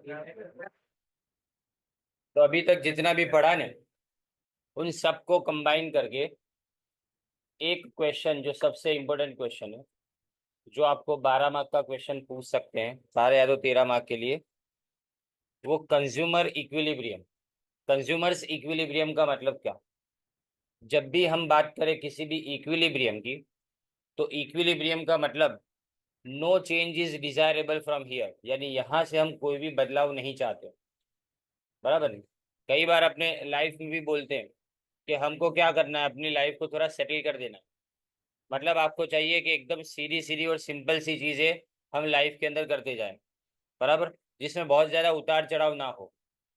तो अभी तक जितना भी पढ़ा ने उन सबको कंबाइन करके एक क्वेश्चन जो सबसे इम्पोर्टेंट क्वेश्चन है, जो आपको 12 मार्क का क्वेश्चन पूछ सकते हैं, 12 या तो 13 मार्क के लिए, वो कंज्यूमर इक्विलिब्रियम। कंज्यूमर्स इक्विलिब्रियम का मतलब क्या? जब भी हम बात करें किसी भी इक्विलिब्रियम की, तो इक्विलिब्रियम का मतलब no change is desirable from here, यानी यहां से हम कोई भी बदलाव नहीं चाहते। बराबर नहीं? कई बार अपने लाइफ में भी बोलते हैं कि हमको क्या करना है, अपनी लाइफ को थोड़ा सेटल कर देना। मतलब आपको चाहिए कि एकदम सीधी सीधी और सिंपल सी चीजें हम लाइफ के अंदर करते जाएं। बराबर, जिसमें बहुत ज्यादा उतार चढ़ाव ना हो।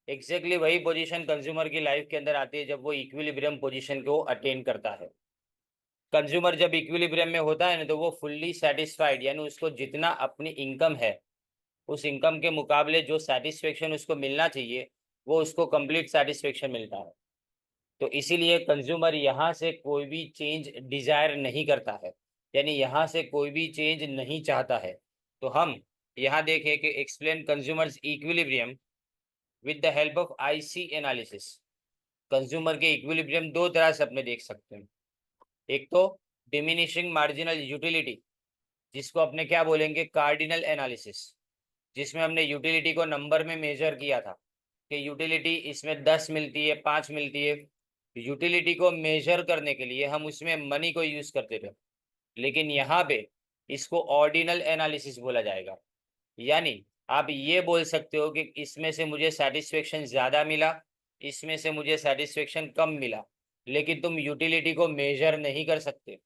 एग्जैक्टली वही पोजीशन कंज्यूमर की लाइफ के अंदर आती है जब वो इक्विलिब्रियम पोजीशन को अटेन करता है। कंज्यूमर जब इक्विलिब्रियम में होता है ना, तो वो फुल्ली सेटिस्फाइड, यानी उसको जितना अपनी इनकम है, उस इनकम के मुकाबले जो सेटिस्फेक्शन उसको मिलना चाहिए, वो उसको कंप्लीट सेटिस्फेक्शन मिलता है। तो इसीलिए कंज्यूमर यहाँ से कोई भी चेंज डिजायर नहीं करता है, यानी यहाँ से कोई भी चेंज नहीं चाहता है। तो हम यहाँ देखें कि explain consumers equilibrium with the help of IC analysis. Consumer के इक्विलिब्रियम दो तरह से अपने देख सकते हैं। एक तो डिमिनिशिंग मार्जिनल यूटिलिटी, जिसको अपने क्या बोलेंगे, कार्डिनल एनालिसिस, जिसमें हमने यूटिलिटी को नंबर में मेजर किया था कि यूटिलिटी इसमें 10 मिलती है, 5 मिलती है। यूटिलिटी को मेजर करने के लिए हम उसमें मनी को यूज करते थे, लेकिन यहाँ पे इसको ऑर्डिनल एनालिसिस बोला जाएगा। यानी आप ये बोल सकते हो कि इसमें से मुझे सेटिस्फेक्शन ज़्यादा मिला, इसमें से मुझे सेटिस्फेक्शन कम मिला, लेकिन तुम यूटिलिटी को मेजर नहीं कर सकते।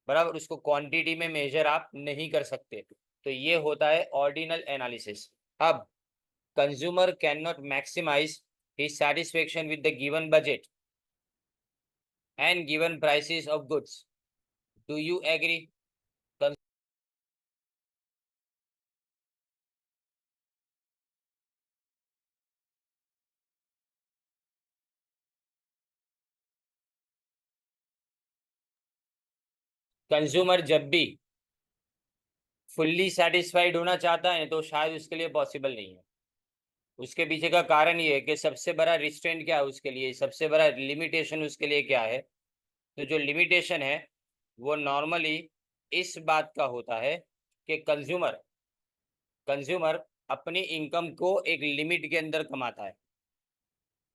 बराबर, उसको क्वांटिटी में मेजर आप नहीं कर सकते। तो ये होता है ऑर्डिनल एनालिसिस। अब consumer can not maximise his satisfaction with the given budget and given prices of goods. Do you agree? Consumer जब भी फुल्ली सेटिस्फाइड होना चाहता है तो शायद उसके लिए पॉसिबल नहीं है। उसके पीछे का कारण ये है कि सबसे बड़ा रिस्ट्रेंट क्या है उसके लिए, सबसे बड़ा लिमिटेशन उसके लिए क्या है? तो जो लिमिटेशन है वो नॉर्मली इस बात का होता है कि कंज्यूमर कंज्यूमर अपनी इनकम को एक लिमिट के अंदर कमाता है।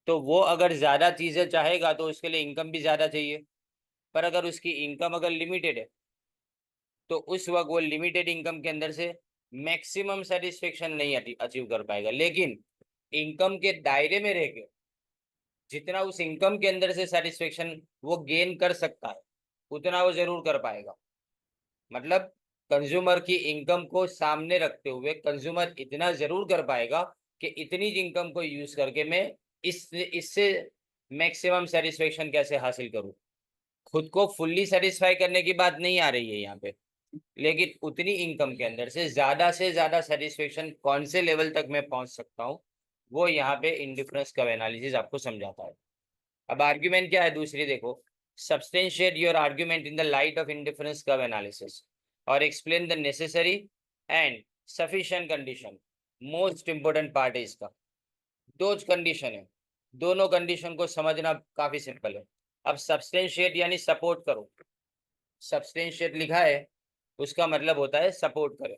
तो वो अगर ज़्यादा चीज़ें चाहेगा तो उसके लिए इनकम भी ज़्यादा चाहिए। पर अगर उसकी इनकम अगर लिमिटेड है, तो उस वक्त वो लिमिटेड इनकम के अंदर से मैक्सिमम सेटिस्फेक्शन नहीं अचीव कर पाएगा। लेकिन इनकम के दायरे में रह के जितना उस इनकम के अंदर से सेटिस्फेक्शन वो गेन कर सकता है, उतना वो जरूर कर पाएगा। मतलब कंज्यूमर की इनकम को सामने रखते हुए कंज्यूमर इतना जरूर कर पाएगा कि इतनी इनकम को यूज करके मैं इससे मैक्सिमम सेटिस्फेक्शन कैसे हासिल करूं। खुद को फुल्ली सेटिस्फाई करने की बात नहीं आ रही है यहाँ पे, लेकिन उतनी इनकम के अंदर से ज्यादा सेटिस्फेक्शन कौन से लेवल तक मैं पहुंच सकता हूँ, वो यहाँ पे इंडिफरेंस कर्व एनालिसिस आपको समझाता है। अब आर्ग्यूमेंट क्या है दूसरी देखो, substantiate your argument in the light of indifference curve analysis और explain the necessary and sufficient condition. Most important part है इसका। दो कंडीशन है, दोनों कंडीशन को समझना काफी सिंपल है। अब सब्सटेंशिएट यानी सपोर्ट करो। सब्सटेंशिएट लिखा है, उसका मतलब होता है सपोर्ट करे।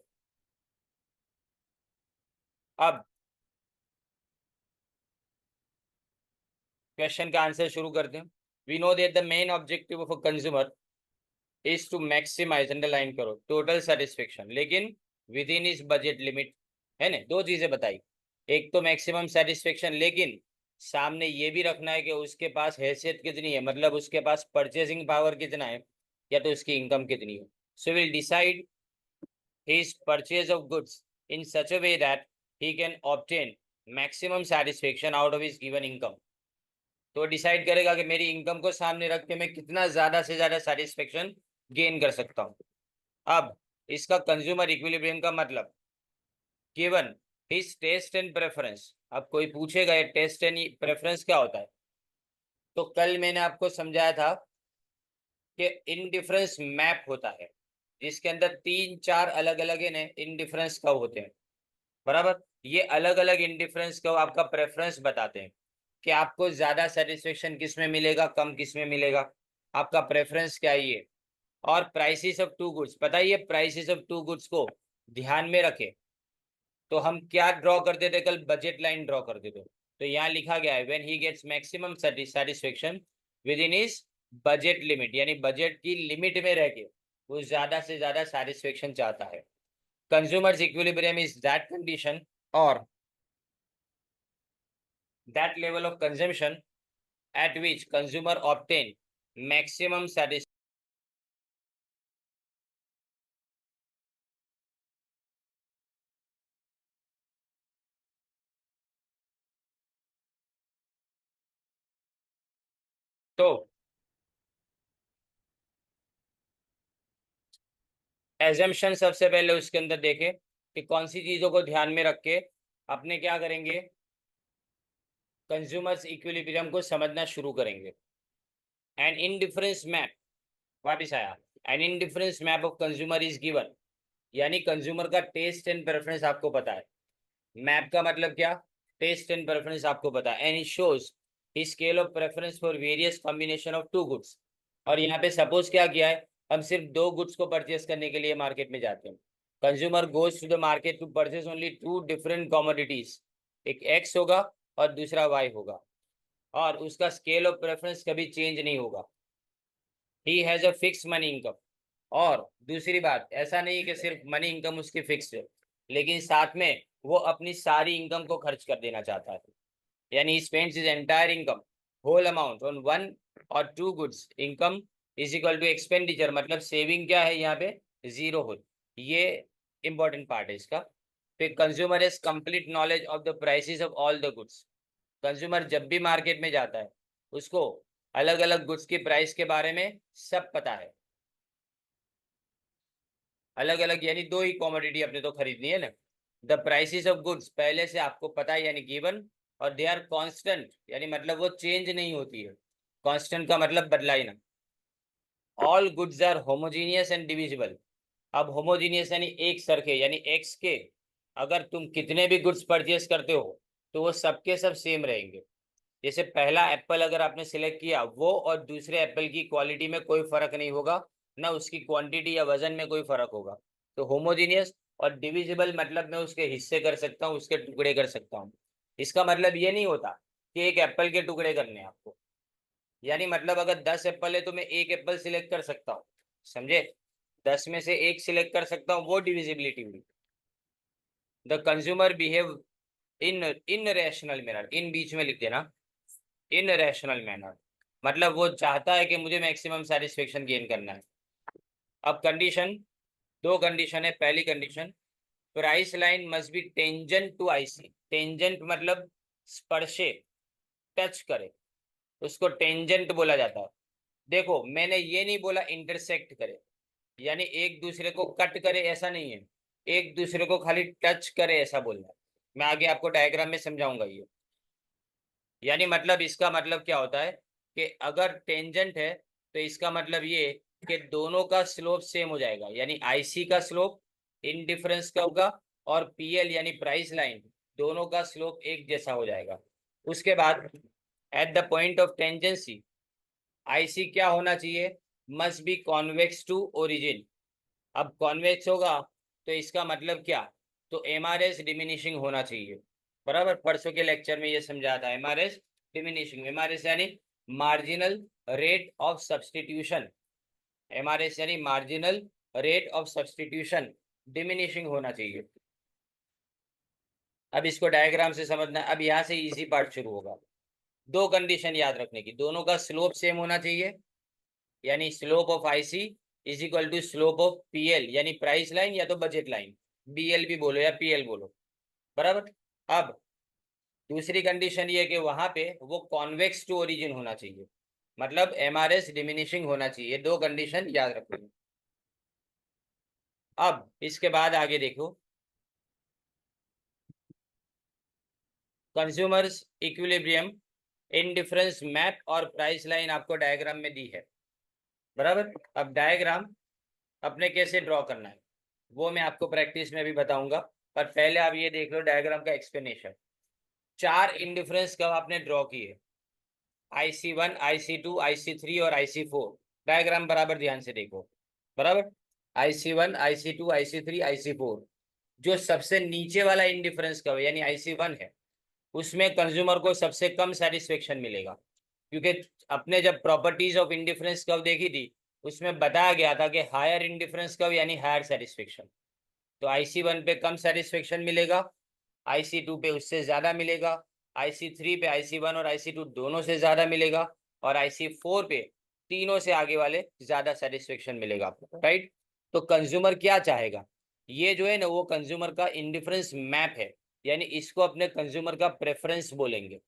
अब क्वेश्चन का आंसर शुरू करते हैं। We know that the main objective of a consumer is to maximise, underline करो, टोटल सेटिस्फेक्शन, लेकिन within his budget limit. है ना, दो चीजें बताई। एक तो मैक्सिमम सेटिस्फेक्शन, लेकिन सामने ये भी रखना है कि उसके पास हैसियत कितनी है, मतलब उसके पास परचेसिंग पावर कितना है, या तो उसकी इनकम कितनी है। So will decide his purchase of goods in such a way that he can obtain maximum satisfaction out of his given income। तो डिसाइड करेगा कि मेरी इनकम को सामने रख के मैं कितना ज्यादा से ज्यादा सेटिस्फेक्शन गेन कर सकता हूँ। अब इसका कंज्यूमर इक्विलिब्रियम का मतलब, given his taste and preference. अब कोई पूछेगा ये टेस्ट एंड प्रेफरेंस क्या होता है, तो कल मैंने आपको समझाया था कि इनडिफरेंस मैप होता है, जिसके अंदर तीन चार अलग अलग इनडिफरेंस कर्व होते हैं। बराबर, ये अलग अलग इंडिफरेंस को आपका प्रेफरेंस बताते हैं कि आपको ज्यादा सेटिस्फेक्शन किस में मिलेगा, कम किस में मिलेगा, आपका प्रेफरेंस क्या है ये। और प्राइसेस ऑफ टू गुड्स, पता है ये प्राइसेस ऑफ टू गुड्स को ध्यान में रखे तो हम क्या ड्रॉ करते थे, कल बजट लाइन ड्रॉ करते थे। तो यहाँ लिखा गया है when he gets maximum satisfaction within his budget limit, यानी बजट की लिमिट में रह के वो ज्यादा से ज्यादा सेटिस्फेक्शन चाहता है। Consumers equilibrium is that condition और that level of consumption at which consumer obtain maximum satisfaction। तो एजम्पशन सबसे पहले उसके अंदर देखे कि कौन सी चीजों को ध्यान में रख के अपने क्या करेंगे, कंज्यूमर्स इक्विलिब्रियम को समझना शुरू करेंगे। एन इनडिफरेंस मैप, वापिस आया, an indifference map of consumer is given, यानी कंज्यूमर का टेस्ट एंड प्रेफरेंस आपको पता है। मैप का मतलब क्या, टेस्ट एंड प्रेफरेंस आपको पता है। And it shows his scale of preference for various combination of two goods. और यहाँ पे सपोज क्या किया है, हम सिर्फ दो गुड्स को परचेस करने के लिए मार्केट में जाते हैं। Consumer goes to the market to purchase only two different commodities, एक एक्स होगा और दूसरा वाई होगा, और उसका स्केल ऑफ प्रेफरेंस कभी चेंज नहीं होगा। He has a fix money income. और दूसरी बात, ऐसा नहीं कि सिर्फ मनी इनकम उसकी फिक्स है, लेकिन साथ में वो अपनी सारी इनकम को खर्च कर देना चाहता है, यानी spends his entire income whole amount on one और two goods. Income is equal to expenditure, मतलब सेविंग क्या है यहाँ पे, जीरो हो। ये इंपॉर्टेंट पार्ट है इसका। फिर consumer is complete knowledge of the prices of all the goods. Consumer जब भी मार्केट में जाता है उसको अलग अलग गुड्स की प्राइस के बारे में सब पता है। अलग अलग यानी दो ही कॉमोडिटी अपने तो खरीदनी है ना। द प्राइसेस ऑफ गुड्स पहले से आपको पता है यानी गिवन, और दे आर कांस्टेंट, यानी मतलब वो चेंज नहीं होती है। कांस्टेंट का मतलब बदला ही ना। All goods are homogeneous and divisible. अब होमोजीनियस यानी एक सरखे, यानी एक्स के अगर तुम कितने भी गुड्स परचेस करते हो तो वो सबके सब सेम रहेंगे। जैसे पहला एप्पल अगर आपने सिलेक्ट किया, वो और दूसरे एप्पल की क्वालिटी में कोई फर्क नहीं होगा, ना उसकी क्वांटिटी या वजन में कोई फर्क होगा। तो होमोजीनियस। और डिविजिबल मतलब मैं उसके हिस्से कर सकता हूँ, उसके टुकड़े कर सकता हूँ। इसका मतलब ये नहीं होता कि एक एप्पल के टुकड़े करने हैं आपको, यानी मतलब अगर 10 एप्पल है तो मैं एक एप्पल सिलेक्ट कर सकता हूँ, समझे। 10 में से एक सिलेक्ट कर सकता हूँ, वो डिविजिबिलिटी हुई। The consumer behave in in rational manner, इन बीच में लिख देना, इन रैशनल मैनर, मतलब वो चाहता है कि मुझे मैक्सिमम सेटिस्फेक्शन गेन करना है। अब कंडीशन, दो कंडीशन है। पहली condition, price line must be tangent to IC. Tangent मतलब स्पर्शे, टच करे, उसको टेंजेंट बोला जाता है। देखो मैंने ये नहीं बोला इंटरसेक्ट करे, यानी एक दूसरे को कट करे ऐसा नहीं है, एक दूसरे को खाली टच करे ऐसा बोलना है। मैं आगे आपको डायग्राम में समझाऊंगा ये। यानी मतलब इसका मतलब क्या होता है कि अगर टेंजेंट है तो इसका मतलब ये कि दोनों का स्लोप सेम हो जाएगा, यानी आईसी का स्लोप इनडिफरेंस का होगा, और पीएल यानी प्राइस लाइन दोनों का स्लोप एक जैसा हो जाएगा। उसके बाद at the point of tangency IC क्या होना चाहिए, must be convex to origin. अब कॉन्वेक्स होगा तो इसका मतलब क्या, तो एमआरएस डिमिनिशिंग होना चाहिए। बराबर, परसों के लेक्चर में ये समझा था एमआरएस डिमिनिशिंग। एमआरएस यानी marginal rate of substitution, MRS यानी marginal rate of substitution diminishing होना चाहिए। अब इसको डायग्राम से समझना, अब यहाँ से इजी पार्ट शुरू होगा। दो कंडीशन याद रखने की, दोनों का स्लोप सेम होना चाहिए, यानी slope of IC is equal to slope of PL, यानी प्राइस लाइन या तो बजट लाइन, बीएल भी बोलो या पीएल बोलो। बराबर। अब दूसरी कंडीशन ये कि वहां पे वो कॉन्वेक्स टू ओरिजिन होना चाहिए, मतलब एमआरएस डिमिनिशिंग होना चाहिए। दो कंडीशन याद रखो। अब इसके बाद आगे देखो, कंज्यूमर्स इक्विलिब्रियम इनडिफरेंस मैप और प्राइस लाइन आपको डायग्राम में दी है। बराबर। अब डायग्राम अपने कैसे ड्रॉ करना है वो मैं आपको प्रैक्टिस में भी बताऊंगा। पर पहले आप ये देख लो डायग्राम का एक्सप्लेनेशन। 4 इंडिफरेंस कर्व आपने ड्रॉ किए, IC1, IC2, IC3 और IC4। डायग्राम बराबर ध्यान से देखो, बराबर। IC1, IC2, IC3, IC4। जो सबसे नीचे वाला इंडिफरेंस कर्व यानी IC1 है, उसमें कंज्यूमर को सबसे कम सेटिस्फेक्शन मिलेगा, क्योंकि अपने जब प्रॉपर्टीज ऑफ इंडिफरेंस कर्व देखी थी, उसमें बताया गया था कि हायर इंडिफरेंस कर्व यानी हायर सेटिस्फेक्शन। तो IC1 पे कम सेटिस्फेक्शन मिलेगा, IC2 पे उससे ज्यादा मिलेगा, IC3 पे IC1 और IC2 दोनों से ज्यादा मिलेगा, और IC4 पे तीनों से आगे वाले ज्यादा सेटिस्फेक्शन मिलेगा आपको, राइट। तो कंज्यूमर क्या चाहेगा, ये जो है ना वो कंज्यूमर का इंडिफरेंस मैप है, यानी इसको अपने कंज्यूमर का प्रेफरेंस बोलेंगे,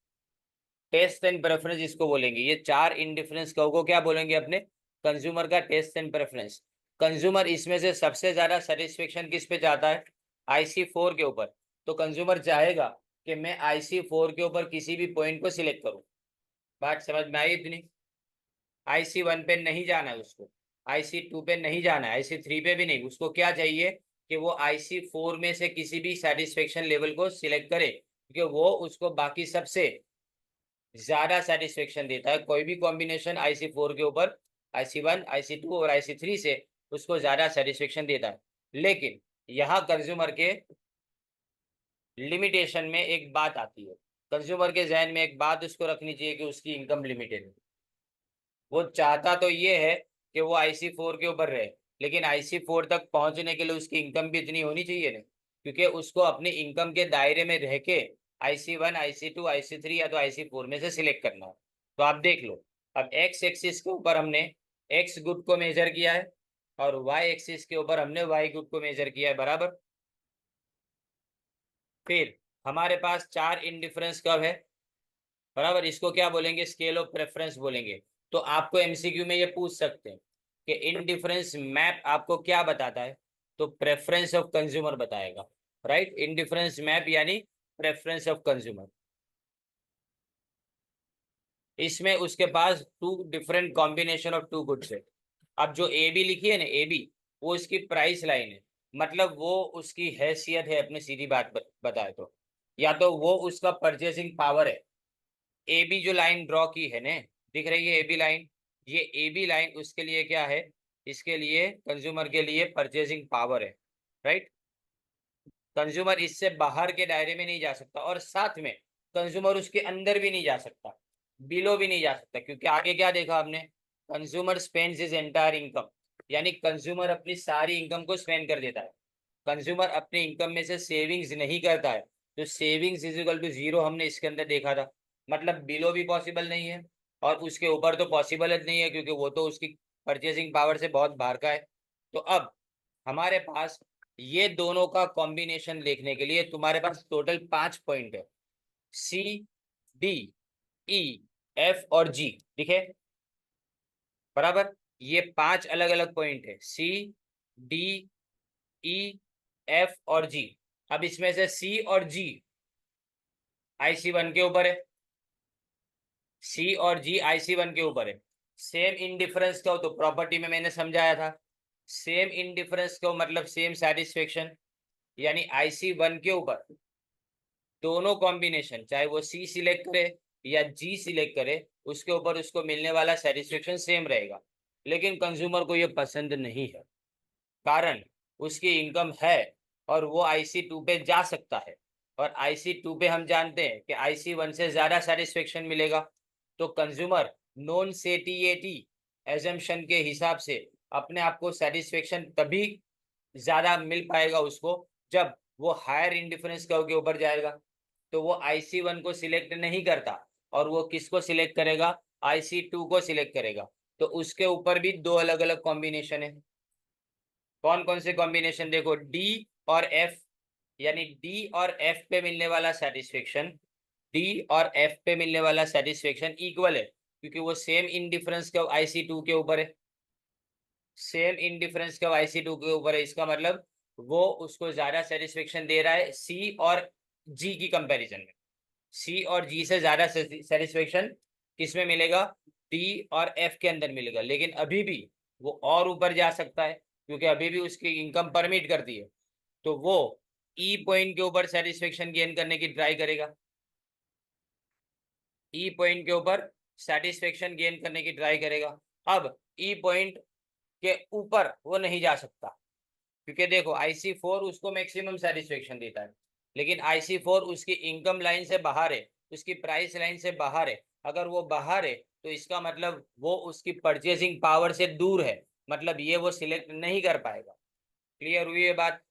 टेस्ट एंड प्रेफरेंस इसको बोलेंगे। ये 4 इंडिफरेंस को क्या बोलेंगे, अपने कंज्यूमर का टेस्ट एंड प्रेफरेंस। कंज्यूमर इसमें से सबसे ज्यादा सेटिस्फेक्शन किस पे चाहता है, IC4 के ऊपर। तो कंज्यूमर चाहेगा कि मैं IC4 के ऊपर किसी भी पॉइंट को सिलेक्ट करूं। बात समझ में आई इतनी। IC1 पे नहीं जाना है उसको, IC2 पे नहीं जाना है, IC3 पे भी नहीं। उसको क्या चाहिए कि वो IC4 में से किसी भी सेटिस्फेक्शन लेवल को सिलेक्ट करे, क्योंकि वो उसको बाकी सबसे ज्यादा सेटिस्फेक्शन देता है। कोई भी कॉम्बिनेशन IC4 के ऊपर IC1, IC2 और IC3 से उसको ज्यादा सेटिस्फेक्शन देता है। लेकिन यहाँ कंज्यूमर के लिमिटेशन में एक बात आती है, कंज्यूमर के जहन में एक बात उसको रखनी चाहिए कि उसकी इनकम लिमिटेड है। वो चाहता तो ये है कि वो IC4 के ऊपर रहे, लेकिन IC4 तक पहुंचने के लिए उसकी इनकम भी इतनी होनी चाहिए ना, क्योंकि उसको अपनी इनकम के दायरे में रह के IC1, IC2, IC3 या तो IC4 में से सिलेक्ट करना है। तो आप देख लो, अब एक्स एक्सिस के ऊपर हमने एक्स गुड को मेजर किया है, और वाई एक्सिस के ऊपर हमने वाई गुड को मेजर किया है, बराबर। फिर हमारे पास 4 इंडिफरेंस कर्व है, बराबर। इसको क्या बोलेंगे, स्केल ऑफ प्रेफरेंस बोलेंगे। तो आपको MCQ में ये पूछ सकते हैं कि इंडिफरेंस मैप आपको क्या बताता है, तो प्रेफरेंस ऑफ कंज्यूमर बताएगा, राइट। इंडिफरेंस मैप यानी प्रेफरेंस ऑफ कंज्यूमर। इसमें उसके पास 2 डिफरेंट कॉम्बिनेशन ऑफ 2 गुड्स है। अब जो AB लिखी है ना, AB, वो इसकी प्राइस लाइन है, मतलब वो उसकी हैसियत है, अपनी सीधी बात बताए तो, या तो वो उसका परचेसिंग पावर है। AB जो लाइन ड्रॉ की है ने, दिख रही है AB लाइन, ये AB लाइन उसके लिए क्या है, इसके लिए कंज्यूमर के लिए परचेसिंग पावर है, राइट। कंज्यूमर इससे बाहर के दायरे में नहीं जा सकता, और साथ में कंज्यूमर उसके अंदर भी नहीं जा सकता, बिलो भी नहीं जा सकता, क्योंकि आगे क्या देखा आपने, consumer spends his entire income, यानी कंज्यूमर अपनी सारी इनकम को स्पेंड कर देता है। कंज्यूमर अपनी इनकम में से सेविंग्स नहीं करता है, तो सेविंग्स इज इक्वल टू 0 हमने इसके अंदर देखा था। मतलब बिलो भी पॉसिबल नहीं है, और उसके ऊपर तो पॉसिबल नहीं है, क्योंकि वो तो उसकी परचेसिंग पावर से बहुत बाहर का है। तो अब हमारे पास ये दोनों का कॉम्बिनेशन देखने के लिए तुम्हारे पास टोटल 5 पॉइंट है, C, D, E, F और G, ठीक है, बराबर। ये 5 अलग अलग पॉइंट है, C, D, E, F और G। अब इसमें से C और G IC1 के ऊपर है, C और G IC1 के ऊपर है। सेम इंडिफरेंस का हो तो प्रॉपर्टी में मैंने समझाया था, सेम इंडिफरेंस का मतलब सेम सेटिस्फेक्शन, यानी IC1 के ऊपर दोनों कॉम्बिनेशन, चाहे वो C सिलेक्ट करे या G सिलेक्ट करे, उसके ऊपर उसको मिलने वाला सेटिस्फेक्शन सेम रहेगा। लेकिन कंज्यूमर को ये पसंद नहीं है, कारण उसकी इनकम है और वो IC2 पे जा सकता है, और IC2 पे हम जानते हैं कि IC1 से ज्यादा सेटिस्फेक्शन मिलेगा। तो कंज्यूमर नॉन सेटिएटी एजम्पशन के हिसाब से अपने आप को सेटिस्फेक्शन तभी ज्यादा मिल पाएगा उसको जब वो हायर इंडिफरेंस कर्व के ऊपर जाएगा। तो वो IC1 को सिलेक्ट नहीं करता, और वो किसको सिलेक्ट करेगा, IC2 को सिलेक्ट करेगा। तो उसके ऊपर भी 2 अलग अलग कॉम्बिनेशन है। कौन कौन से कॉम्बिनेशन, देखो D और F, यानी D और F पे मिलने वाला सेटिस्फेक्शन, D और F पे मिलने वाला सेटिस्फेक्शन इक्वल है, क्योंकि वो सेम इंडिफरेंस कर्व IC2 के ऊपर है, सेम इंडिफरेंस कर्व IC2 के ऊपर है। इसका मतलब वो उसको ज्यादा सेटिस्फेक्शन दे रहा है C और G की कंपैरिजन में। C और G से ज्यादा सेटिस्फेक्शन किसमें मिलेगा, D और F के अंदर मिलेगा। लेकिन अभी भी वो और ऊपर जा सकता है, क्योंकि अभी भी उसकी इनकम परमिट करती है। तो वो ई पॉइंट के ऊपर सेटिस्फेक्शन गेन करने की ट्राई करेगा, ई पॉइंट के ऊपर सेटिस्फेक्शन गेन करने की ट्राई करेगा। अब ई पॉइंट के ऊपर वो नहीं जा सकता, क्योंकि देखो IC4 उसको मैक्सिमम सेटिस्फेक्शन देता है, लेकिन IC4 उसकी इनकम लाइन से बाहर है, उसकी प्राइस लाइन से बाहर है। अगर वो बाहर है तो इसका मतलब वो उसकी परचेसिंग पावर से दूर है, मतलब ये वो सिलेक्ट नहीं कर पाएगा। क्लियर हुई ये बात?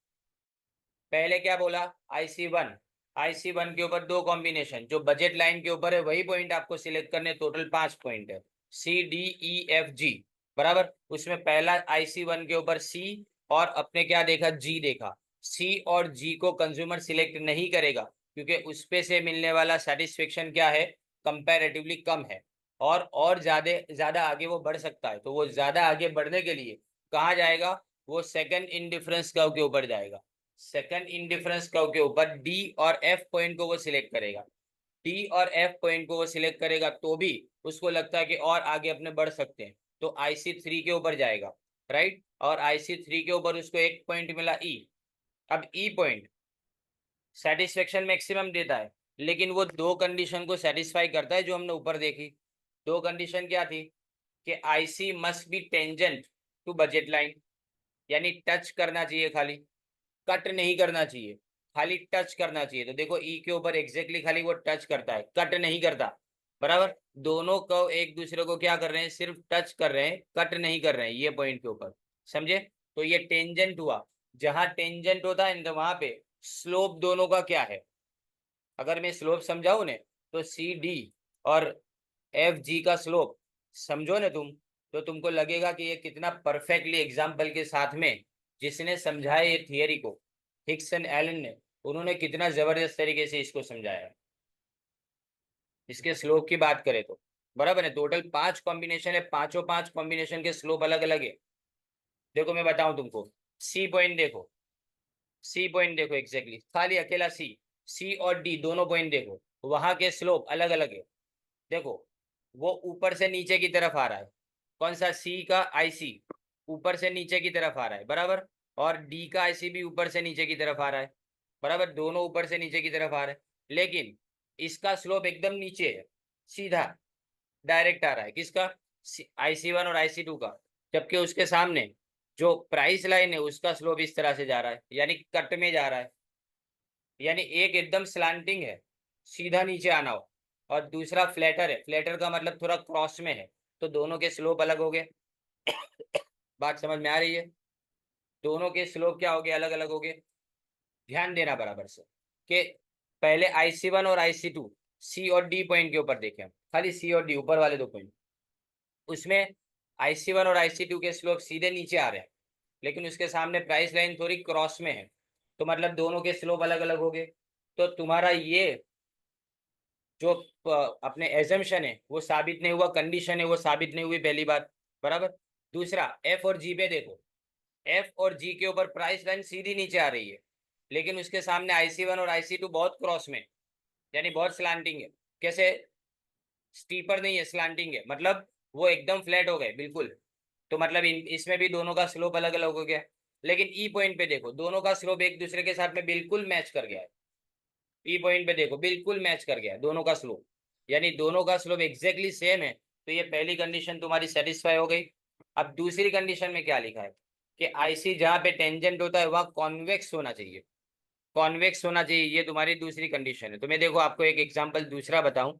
पहले क्या बोला, IC1 के ऊपर दो कॉम्बिनेशन, जो बजट लाइन के ऊपर है वही पॉइंट आपको सिलेक्ट करने, टोटल 5 पॉइंट है, C D E F G, बराबर। उसमें पहला IC1 के ऊपर C, और अपने क्या देखा, G देखा। C और G को कंज्यूमर सिलेक्ट नहीं करेगा, क्योंकि उस पे से मिलने वाला सेटिस्फेक्शन क्या है, कंपैरेटिवली कम है, और ज्यादा ज्यादा आगे वो बढ़ सकता है। तो वो ज्यादा आगे बढ़ने के लिए कहाँ जाएगा, वो सेकंड इंडिफरेंस कर्व के ऊपर जाएगा। सेकंड इंडिफरेंस कर्व के ऊपर डी और एफ पॉइंट को वो सिलेक्ट करेगा। डी और एफ पॉइंट को वो सिलेक्ट करेगा तो भी उसको लगता है कि और आगे अपने बढ़ सकते हैं, तो IC3 के ऊपर जाएगा, राइट। और IC3 के ऊपर उसको एक पॉइंट मिला ई। अब ई पॉइंट सेटिस्फेक्शन मैक्सिमम देता है, लेकिन वो दो कंडीशन को सेटिस्फाई करता है जो हमने ऊपर देखी। दो कंडीशन क्या थी, कि IC must be tangent to budget line, यानी टच करना चाहिए खाली, कट नहीं करना चाहिए, खाली टच करना चाहिए। तो देखो ई के ऊपर एग्जैक्टली खाली वो टच करता है, कट नहीं करता, बराबर। दोनों कर्व एक दूसरे को क्या कर रहे हैं, सिर्फ टच कर रहे हैं, कट नहीं कर रहे हैं, ये पॉइंट के ऊपर, समझे। तो ये टेंजेंट हुआ। जहां टेंजेंट होता है तो वहां पे स्लोप दोनों का क्या है, अगर मैं स्लोप समझाऊं ने, तो CD और FG का स्लोप समझो ना तुम, तो तुमको लगेगा कि ये कितना परफेक्टली एग्जाम्पल के साथ में, जिसने समझाया ये थियरी को, हिक्स एंड एलन ने, उन्होंने कितना जबरदस्त तरीके से इसको समझाया है। इसके स्लोप की बात करें तो बराबर है, टोटल 5 कॉम्बिनेशन है, पांचों 5 कॉम्बिनेशन के स्लोप अलग अलग है। देखो मैं बताऊं तुमको, सी पॉइंट देखो, सी पॉइंट देखो एग्जैक्टली खाली अकेला सी और डी दोनों पॉइंट देखो, वहां के स्लोप अलग अलग है। देखो वो ऊपर से नीचे की तरफ आ रहा है, कौन सा, सी का IC ऊपर से नीचे की तरफ आ रहा है, बराबर। और डी का IC भी ऊपर से नीचे की तरफ आ रहा है, बराबर, दोनों ऊपर से नीचे की तरफ आ रहे हैं। लेकिन इसका स्लोप एकदम नीचे है, सीधा डायरेक्ट आ रहा है, किसका, IC1 और IC2 का। जबकि उसके सामने जो प्राइस लाइन है उसका स्लोप इस तरह से जा रहा है, यानी कट में जा रहा है, यानी एक एकदम स्लैंटिंग है, सीधा नीचे आना हो, और दूसरा फ्लैटर है, फ्लैटर का मतलब थोड़ा क्रॉस में है। तो दोनों के स्लोप अलग हो गए। बात समझ में आ रही है? दोनों के स्लोप क्या हो गए, अलग अलग हो गए। ध्यान देना बराबर से, कि पहले IC1 और IC2 C और D पॉइंट के ऊपर देखें, खाली C और D ऊपर वाले दो पॉइंट, उसमें IC1 और IC2 के स्लोप सीधे नीचे आ रहे हैं, लेकिन उसके सामने प्राइस लाइन थोड़ी क्रॉस में है, तो मतलब दोनों के स्लोप अलग अलग हो गए। तो तुम्हारा ये जो अपने एजम्पशन है वो साबित नहीं हुआ, कंडीशन है वो साबित नहीं हुई, पहली बात, बराबर। दूसरा, F और G पे देखो, F और G के ऊपर प्राइस लाइन सीधी नीचे आ रही है, लेकिन उसके सामने IC1 और IC2 बहुत क्रॉस में, यानी बहुत स्लांटिंग है। कैसे, स्टीपर नहीं है, स्लांटिंग है, मतलब वो एकदम फ्लैट हो गए बिल्कुल। तो मतलब इसमें भी दोनों का स्लोप अलग अलग हो गया। लेकिन ई पॉइंट पे देखो, दोनों का स्लोप एक दूसरे के साथ में बिल्कुल मैच कर गया है। ई पॉइंट पे देखो बिल्कुल मैच कर गया है दोनों का स्लोप, यानी दोनों का स्लोप एग्जैक्टली सेम है। तो ये पहली कंडीशन तुम्हारी सेटिस्फाई हो गई। अब दूसरी कंडीशन में क्या लिखा है, कि IC जहाँ पे टेंजेंट होता है वहां कॉन्वेक्स होना चाहिए, कॉन्वेक्स होना चाहिए, ये तुम्हारी दूसरी कंडीशन है। तो मैं देखो आपको एक एग्जांपल दूसरा बताऊं,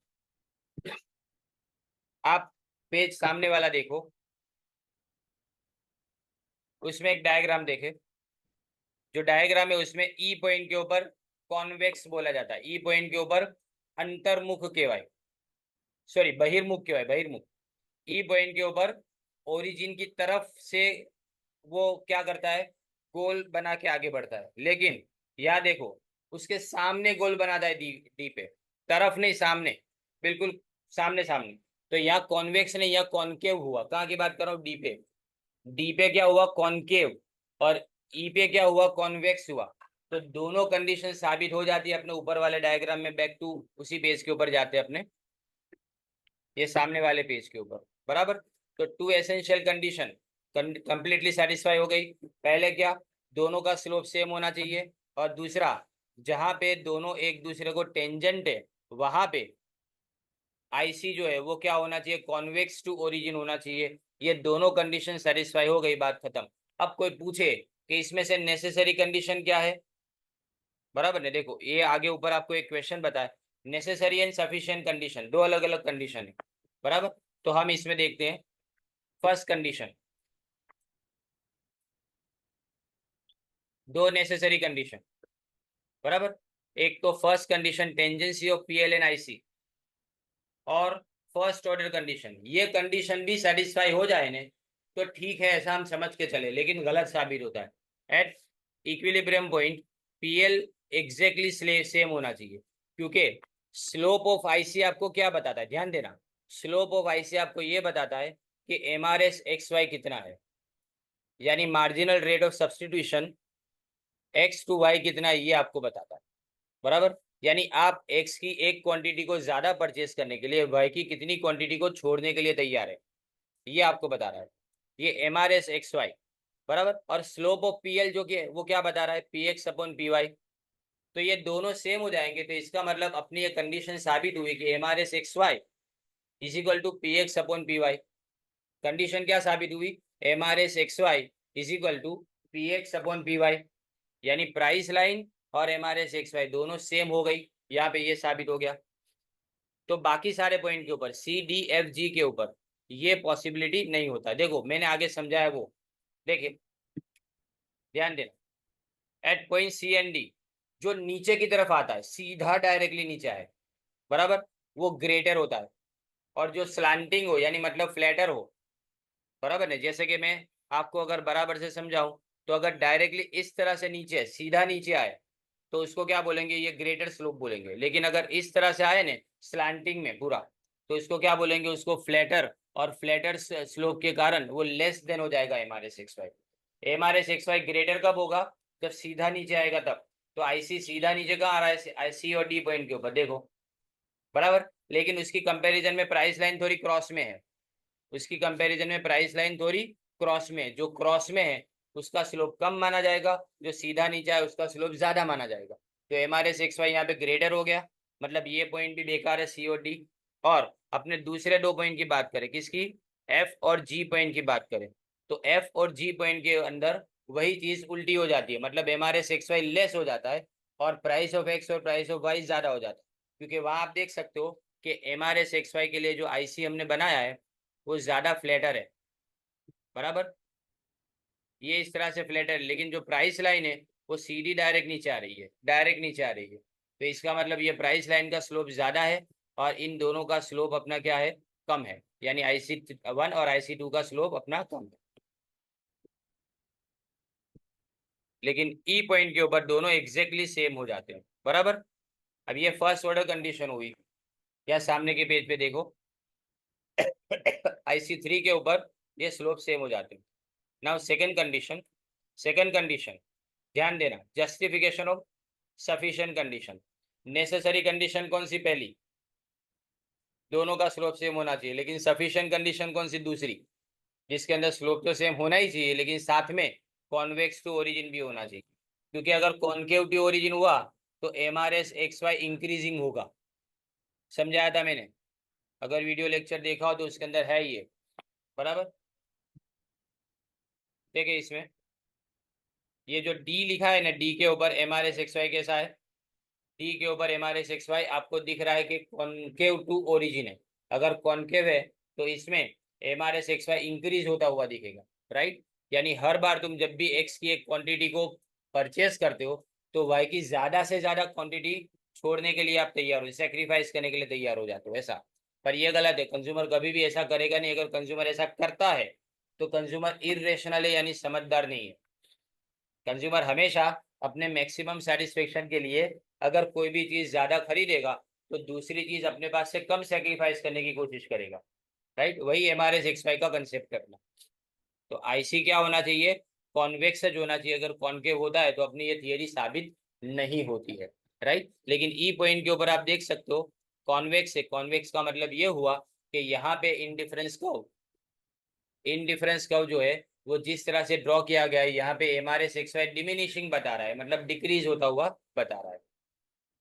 आप पेज सामने वाला देखो, उसमें एक डायग्राम देखे, जो डायग्राम है उसमें ई पॉइंट के ऊपर कॉन्वेक्स बोला जाता है, ई पॉइंट के ऊपर अंतर्मुख केवाय, सॉरी बहिर्मुख केवाय, बहिर्मुख। ई पॉइंट के ऊपर ओरिजिन की तरफ से वो क्या करता है, गोल बना के आगे बढ़ता है। लेकिन यहाँ देखो, उसके सामने गोल बनाता है डी पे, तरफ नहीं, सामने, बिल्कुल सामने सामने। तो यहाँ कॉन्वेक्स नहीं, यहाँ कॉन्केव हुआ। कहाँ की बात कर रहा हूँ, डी पे क्या हुआ, कॉन्केव, और ई पे क्या हुआ, कॉन्वेक्स हुआ। तो दोनों कंडीशन साबित हो जाती है अपने ऊपर वाले डायग्राम में। बैक टू उसी पेज के ऊपर जाते हैं अपने, ये सामने वाले पेज के ऊपर, बराबर। तो two essential condition completely satisfy हो गई। पहले क्या, दोनों का स्लोप सेम होना चाहिए, और दूसरा जहां पे दोनों एक दूसरे को टेंजेंट है वहां पे आईसी जो है वो क्या होना चाहिए, कॉन्वेक्स टू ओरिजिन होना चाहिए। ये दोनों कंडीशन सेटिस्फाई हो गई, बात खत्म। अब कोई पूछे कि इसमें से नेसेसरी कंडीशन क्या है, बराबर है, देखो ये आगे ऊपर आपको एक क्वेश्चन बताए, नेसेसरी एंड सफिशिएंट कंडीशन, दो अलग अलग कंडीशन है, बराबर। तो हम इसमें देखते हैं फर्स्ट कंडीशन, दो नेसेसरी कंडीशन, बराबर। एक तो first condition tangency of PL and IC, और फर्स्ट ऑर्डर कंडीशन, ये कंडीशन भी सेटिस्फाई हो जाए ना तो ठीक है, ऐसा हम समझ के चले, लेकिन गलत साबित होता है। At equilibrium point PL exactly same होना चाहिए, क्योंकि स्लोप ऑफ आईसी आपको क्या बताता है, ध्यान देना, स्लोप ऑफ आईसी आपको ये बताता है कि एमआरएस एक्स वाई कितना है, यानी marginal rate of substitution X to Y कितना है, ये आपको बताता है, बराबर। यानी आप एक्स की एक क्वांटिटी को ज्यादा परचेस करने के लिए वाई की कितनी क्वांटिटी को छोड़ने के लिए तैयार है, ये आपको बता रहा है, ये M R S X Y, बराबर। और स्लोप ऑफ पी एल जो कि वो क्या बता रहा है, P X upon P Y. तो ये दोनों सेम हो जाएंगे, तो इसका मतलब अपनी ये कंडीशन साबित हुई कि M R S X Y is equal to P X upon P Y. Condition क्या साबित हुई, M R S X Y is equal to P X upon P Y, यानी प्राइस लाइन और M R S X Y दोनों same हो गई, यहाँ पे ये साबित हो गया। तो बाकी सारे पॉइंट के ऊपर सी डी एफ जी के ऊपर ये पॉसिबिलिटी नहीं होता, देखो मैंने आगे समझाया वो, देखिए ध्यान देना, at point C and D जो नीचे की तरफ आता है, सीधा डायरेक्टली नीचे आए, बराबर, वो ग्रेटर होता है। और जो स्लांटिंग हो यानी मतलब फ्लैटर हो, बराबर है, जैसे कि मैं आपको अगर बराबर से समझाऊं, तो अगर डायरेक्टली इस तरह से नीचे सीधा नीचे आए तो उसको क्या बोलेंगे, ये ग्रेटर स्लोप बोलेंगे। लेकिन अगर इस तरह से आए ना स्लांटिंग में पूरा, तो इसको क्या बोलेंगे, उसको फ्लैटर। और फ्लैटर स्लोप के कारण वो लेस देन हो जाएगा M R S X Y. M R S X Y greater कब होगा, जब सीधा नीचे आएगा तब। तो आईसी सीधा नीचे कहाँ आ रहा है, आईसी और डी पॉइंट के ऊपर देखो, बराबर। लेकिन उसकी कंपैरिजन में प्राइस लाइन थोड़ी क्रॉस में है, उसकी कंपैरिजन में प्राइस लाइन थोड़ी क्रॉस में है, जो क्रॉस में है उसका स्लोप कम माना जाएगा, जो सीधा नीचे है उसका स्लोप ज्यादा माना जाएगा। तो M R S X Y यहाँ पे ग्रेटर हो गया, मतलब ये पॉइंट भी बेकार है, सी और डी। और अपने दूसरे दो पॉइंट की बात करें, किसकी, एफ और जी पॉइंट की बात करें, तो एफ और जी पॉइंट के अंदर वही चीज उल्टी हो जाती है, मतलब M R S X Y less हो जाता है और प्राइस ऑफ एक्स और प्राइस ऑफ वाई ज्यादा हो जाता है। क्योंकि वहां आप देख सकते हो कि M R S X Y के लिए जो आईसी हमने बनाया है वो ज्यादा फ्लैटर है, बराबर, ये इस तरह से फ्लैटर है। लेकिन जो प्राइस लाइन है वो सीधी डायरेक्ट नीचे आ रही है, डायरेक्ट नीचे आ रही है। तो इसका मतलब ये प्राइस लाइन का स्लोप ज्यादा है और इन दोनों का स्लोप अपना क्या है, कम है, यानी आईसी वन और आईसी टू का स्लोप अपना कम है। लेकिन ई पॉइंट के ऊपर दोनों एग्जैक्टली सेम हो जाते हैं, बराबर। अब ये फर्स्ट ऑर्डर कंडीशन हुई, या सामने के पेज पे देखो आईसी थ्री के ऊपर ये स्लोप सेम हो जाते हैं। Now second condition, second condition ध्यान देना, justification of sufficient condition. Necessary condition कौन सी, पहली, दोनों का स्लोप सेम होना चाहिए। लेकिन सफिशिएंट कंडीशन कौन सी, दूसरी, जिसके अंदर स्लोप तो सेम होना ही चाहिए लेकिन साथ में कॉन्वेक्स टू ओरिजिन भी होना चाहिए। क्योंकि अगर कॉन्केव टू ओरिजिन हुआ तो M R S X Y increasing होगा, समझाया था मैंने, अगर वीडियो लेक्चर देखा हो तो उसके अंदर है ये, बराबर। देखिए इसमें ये जो डी लिखा है ना, डी के ऊपर M R S X Y कैसा है, डी के ऊपर M R S X Y आपको दिख रहा है कि कॉन्केव टू ओरिजिन है। अगर कॉन्केव है तो इसमें M R S X Y increase होता हुआ दिखेगा, राइट। यानी हर बार तुम जब भी एक्स की एक क्वांटिटी को परचेस करते हो तो वाई की ज्यादा से ज्यादा क्वांटिटी छोड़ने के लिए आप तैयार हो, सेक्रीफाइस करने के लिए तैयार हो जाते हो, ऐसा। पर ये गलत है, कंज्यूमर कभी भी ऐसा करेगा नहीं। अगर कंज्यूमर ऐसा करता है तो कंज्यूमर इरेशनल है, यानी समझदार नहीं है। कंज्यूमर हमेशा अपने मैक्सिमम सेटिस्फेक्शन के लिए अगर कोई भी चीज ज्यादा खरीदेगा तो दूसरी चीज अपने पास से कम सेक्रीफाइस करने की कोशिश करेगा, राइट। वही एमआरएस एक्स वाई का कंसेप्ट करना। तो आईसी क्या होना चाहिए, कॉन्वेक्स जो होना चाहिए। अगर कॉन्केव होता है तो अपनी ये थियरी साबित नहीं होती है, राइट। लेकिन ई पॉइंट के ऊपर आप देख सकते हो कॉन्वेक्स है, कॉन्वेक्स का मतलब ये हुआ कि यहाँ पे इनडिफरेंस कर्व, इनडिफरेंस कर्व जो है वो जिस तरह से ड्रॉ किया गया है यहाँ पे MRS/XY डिमिनिशिंग बता रहा है, मतलब डिक्रीज होता हुआ बता रहा है।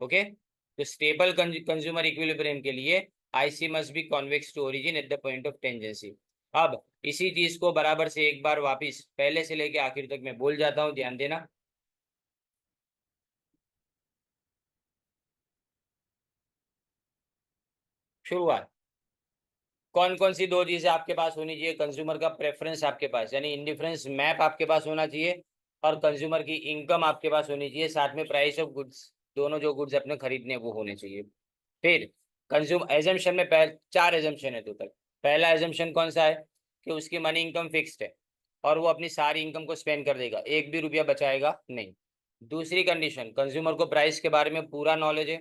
ओके, तो स्टेबल कंज्यूमर इक्विलिब्रियम के लिए IC must be convex to origin at the point of tangency. अब इसी चीज को बराबर से एक बार वापिस पहले से लेके आखिर तक मैं बोल जाता हूँ, ध्यान देना। शुरुआत, कौन कौन सी दो चीजें आपके पास होनी चाहिए? कंज्यूमर का प्रेफरेंस आपके पास, यानी इंडिफरेंस मैप आपके पास होना चाहिए, और कंज्यूमर की इनकम आपके पास होनी चाहिए, साथ में प्राइस ऑफ गुड्स, दोनों जो गुड्स अपने खरीदने वो होने चाहिए। फिर कंज्यूम एजम्पशन में चार एजम्पशन है टोटल। पहला एजम्पशन कौन सा है? कि उसकी मनी इनकम फिक्स्ड है और वो अपनी सारी इनकम को स्पेंड कर देगा, एक भी रुपया बचाएगा नहीं। दूसरी कंडीशन, कंज्यूमर को प्राइस के बारे में पूरा नॉलेज है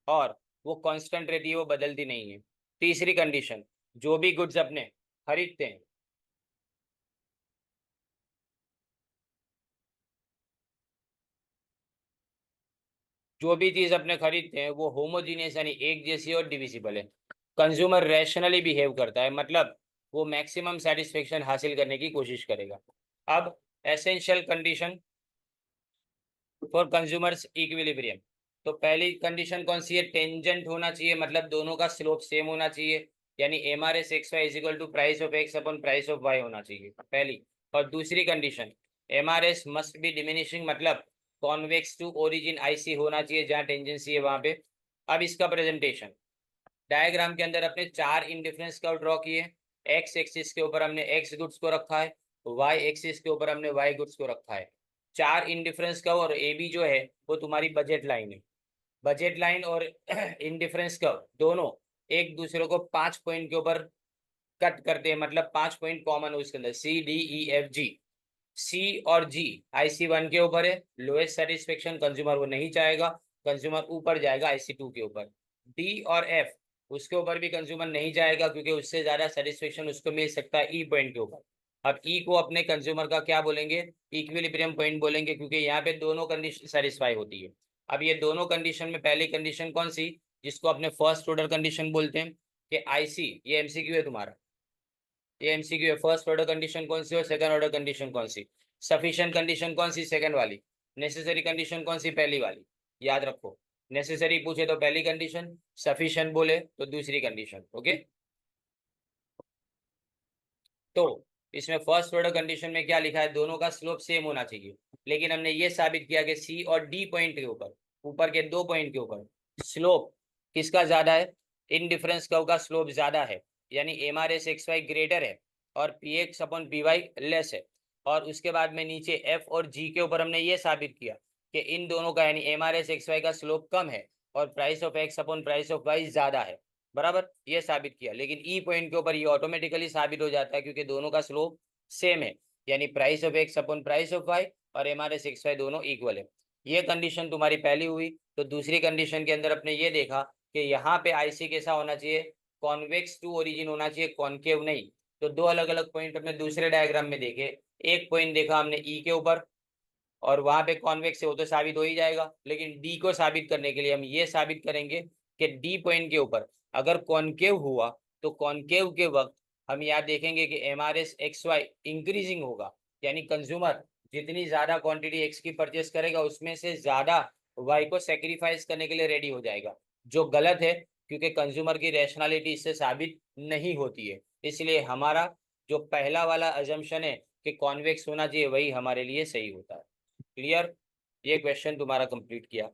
और वो कांस्टेंट रहती है, वो बदलती नहीं है। तीसरी कंडीशन, जो भी गुड्स अपने खरीदते हैं, जो भी चीज अपने खरीदते हैं वो होमोजीनियस यानी एक जैसी और डिविजिबल है। कंज्यूमर रैशनली बिहेव करता है, मतलब वो मैक्सिमम सेटिस्फेक्शन हासिल करने की कोशिश करेगा। अब essential condition for consumers equilibrium, तो पहली कंडीशन कौन सी है? टेंजेंट होना चाहिए, मतलब दोनों का स्लोप सेम होना चाहिए, यानी MRS/XY is equal to price of X upon price of Y होना चाहिए पहली। और दूसरी condition, MRS must be diminishing, मतलब कॉन्वेक्स टू ओरिजिन आईसी होना चाहिए, जहाँ टेंजेंसी है वहां पे। अब इसका प्रेजेंटेशन, डायग्राम के अंदर अपने चार इंडिफरेंस कर्व ड्रॉ किए। एक्स एक्सिस के ऊपर हमने एक्स गुड्स को रखा है, वाई एक्सिस के ऊपर हमने वाई गुड्स को रखा है। चार इंडिफरेंस कर्व और ए बी जो है वो तुम्हारी बजट लाइन है। बजट लाइन और इंडिफरेंस कर्व दोनों एक दूसरे को 5 पॉइंट के ऊपर कट करते हैं, मतलब 5 पॉइंट कॉमन है उसके अंदर, CDEFG। सी और जी IC1 के ऊपर है, लोएस्ट सेटिस्फेक्शन कंज्यूमर वो नहीं चाहेगा, कंज्यूमर ऊपर जाएगा IC2 के ऊपर। डी और एफ उसके ऊपर भी कंज्यूमर नहीं जाएगा, क्योंकि उससे ज्यादा सेटिस्फेक्शन उसको मिल सकता है ई पॉइंट के ऊपर। अब ई को अपने कंज्यूमर का क्या बोलेंगे? इक्विलिब्रियम पॉइंट बोलेंगे, क्योंकि यहाँ पे दोनों कंडीशन सेटिस्फाई होती है। अब ये दोनों कंडीशन में पहली कंडीशन कौन सी, जिसको अपने फर्स्ट ऑर्डर कंडीशन बोलते हैं, कि आईसी, ये MCQ है तुम्हारा, ये MCQ है। फर्स्ट ऑर्डर कंडीशन कौन सी और सेकंड ऑर्डर कंडीशन कौन सी? सफिशिएंट कंडीशन कौन सी? सेकंड वाली। नेसेसरी कंडीशन कौन सी? पहली वाली। याद रखो, नेसेसरी पूछे तो पहली कंडीशन, सफिशिएंट बोले तो दूसरी कंडीशन। ओके, तो इसमें फर्स्ट ऑर्डर कंडीशन में क्या लिखा है? दोनों का स्लोप सेम होना चाहिए, लेकिन हमने ये साबित किया कि सी और डी पॉइंट के ऊपर, ऊपर के दो पॉइंट के ऊपर स्लोप किसका ज्यादा है? इन डिफरेंस कर्व का स्लोप ज्यादा है, यानी MRS/XY ग्रेटर है और PX/PY लेस है। और उसके बाद में नीचे एफ और जी के ऊपर हमने ये साबित किया कि इन दोनों का यानी MRS/XY का स्लोप कम है और price of X upon price of Y ज्यादा है। बराबर, ये साबित किया, लेकिन ई पॉइंट के ऊपर ये ऑटोमेटिकली साबित हो जाता है, क्योंकि दोनों का स्लोप सेम है, यानी price of X upon price of Y और MRS/XY दोनों इक्वल है। ये कंडीशन तुम्हारी पहली हुई। तो दूसरी कंडीशन के अंदर अपने ये देखा कि यहाँ पे आईसी कैसा होना चाहिए? कॉन्वेक्स टू ओरिजिन होना चाहिए, कॉन्केव नहीं। तो दो अलग अलग पॉइंट हमने दूसरे डायग्राम में देखे। एक पॉइंट देखा हमने ई के ऊपर और वहां पे कॉन्वेक्स है, वो तो साबित हो ही जाएगा, लेकिन डी को साबित करने के लिए हम ये साबित करेंगे कि डी पॉइंट के ऊपर अगर कॉन्केव हुआ तो कॉन्केव के वक्त हम यहाँ देखेंगे कि MRS/XY इंक्रीजिंग होगा, यानी कंज्यूमर जितनी ज्यादा क्वांटिटी एक्स की परचेस करेगा उसमें से ज्यादा वाई को सेक्रीफाइस करने के लिए रेडी हो जाएगा, जो गलत है, क्योंकि कंज्यूमर की रैशनैलिटी इससे साबित नहीं होती है। इसलिए हमारा जो पहला वाला अजम्पशन है कि कॉन्वेक्स होना चाहिए, वही हमारे लिए सही होता है। क्लियर? ये क्वेश्चन तुम्हारा कंप्लीट किया।